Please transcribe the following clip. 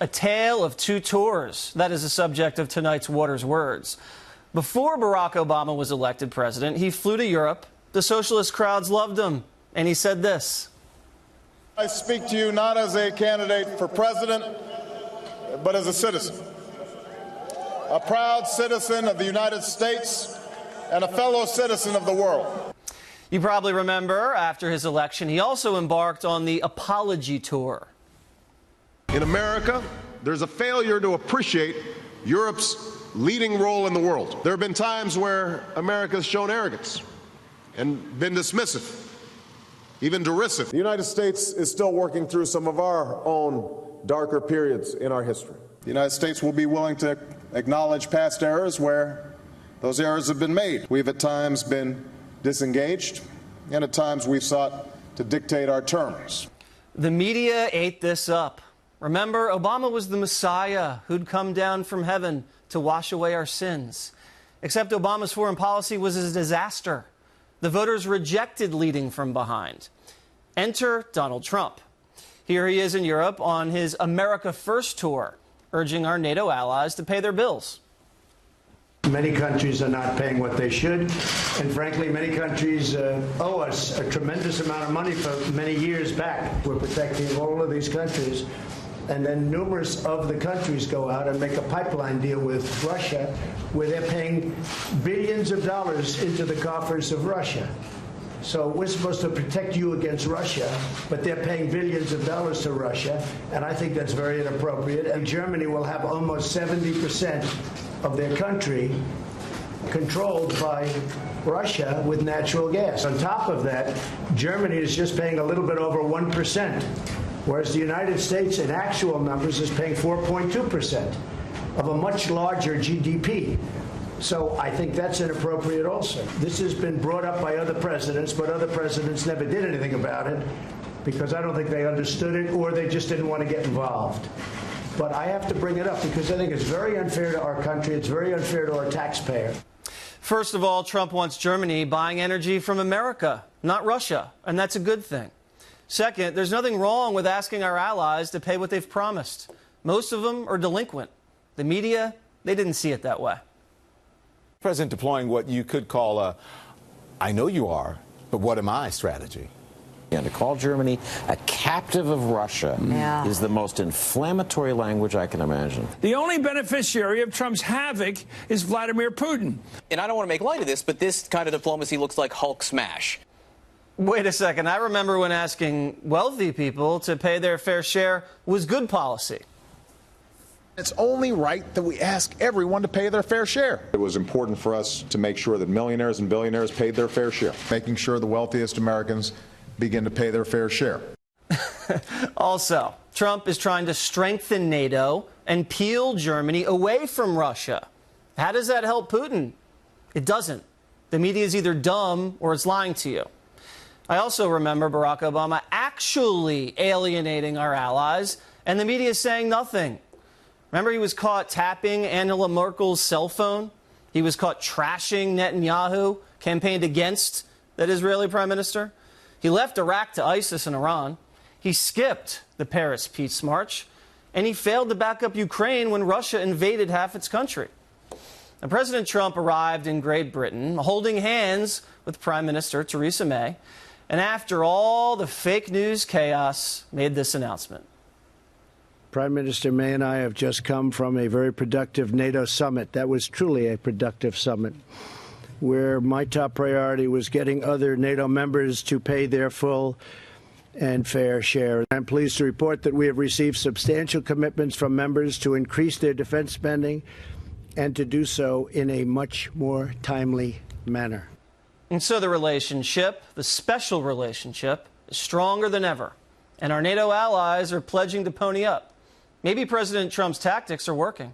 A tale of two tours. That is the subject of tonight's Waters Words. Before Barack Obama was elected president, he flew to Europe. The socialist crowds loved him, and he said this. I speak to you not as a candidate for president, but as a citizen. A proud citizen of the United States and a fellow citizen of the world. You probably remember, after his election, he also embarked on the apology tour. In America, there's a failure to appreciate Europe's leading role in the world. There have been times where America has shown arrogance and been dismissive, even derisive. The United States is still working through some of our own darker periods in our history. The United States will be willing to acknowledge past errors where those errors have been made. We've at times been disengaged, and at times we've sought to dictate our terms. The media ate this up. Remember, Obama was the Messiah who'd come down from heaven to wash away our sins. Except Obama's foreign policy was a disaster. The voters rejected leading from behind. Enter Donald Trump. Here he is in Europe on his America First tour, urging our NATO allies to pay their bills. Many countries are not paying what they should, and frankly, many countries owe us a tremendous amount of money for many years back. We're protecting all of these countries, and then numerous of the countries go out and make a pipeline deal with Russia, where they're paying billions of dollars into the coffers of Russia. So we're supposed to protect you against Russia, but they're paying billions of dollars to Russia, and I think that's very inappropriate. And Germany will have almost 70% of their country controlled by Russia with natural gas. On top of that, Germany is just paying a little bit over 1%, whereas the United States, in actual numbers, is paying 4.2% of a much larger GDP. So I think that's inappropriate also. This has been brought up by other presidents, but other presidents never did anything about it because I don't think they understood it or they just didn't want to get involved. But I have to bring it up because I think it's very unfair to our country. It's very unfair to our taxpayer. First of all, Trump wants Germany buying energy from America, not Russia, and that's a good thing. Second, there's nothing wrong with asking our allies to pay what they've promised. Most of them are delinquent. The media, they didn't see it that way. President deploying what you could call a I know you are, but what am I strategy. And to call Germany a captive of Russia is the most inflammatory language I can imagine. The only beneficiary of Trump's havoc is Vladimir Putin. And I don't want to make light of this, but this kind of diplomacy looks like Hulk smash. Wait a second. I remember when asking wealthy people to pay their fair share was good policy. It's only right that we ask everyone to pay their fair share. It was important for us to make sure that millionaires and billionaires paid their fair share, making sure the wealthiest Americans begin to pay their fair share. Also, Trump is trying to strengthen NATO and peel Germany away from Russia. How does that help Putin? It doesn't. The media is either dumb or it's lying to you. I also remember Barack Obama actually alienating our allies, and the media is saying nothing. Remember, he was caught tapping Angela Merkel's cell phone? He was caught trashing Netanyahu, campaigned against that Israeli prime minister. He left Iraq to ISIS and Iran. He skipped the Paris Peace March. And he failed to back up Ukraine when Russia invaded half its country. And President Trump arrived in Great Britain holding hands with Prime Minister Theresa May. And after all the fake news chaos, made this announcement. Prime Minister May and I have just come from a very productive NATO summit. That was truly a productive summit, where my top priority was getting other NATO members to pay their full and fair share. I'm pleased to report that we have received substantial commitments from members to increase their defense spending and to do so in a much more timely manner. And so the relationship, the special relationship, is stronger than ever. And our NATO allies are pledging to pony up. Maybe President Trump's tactics are working.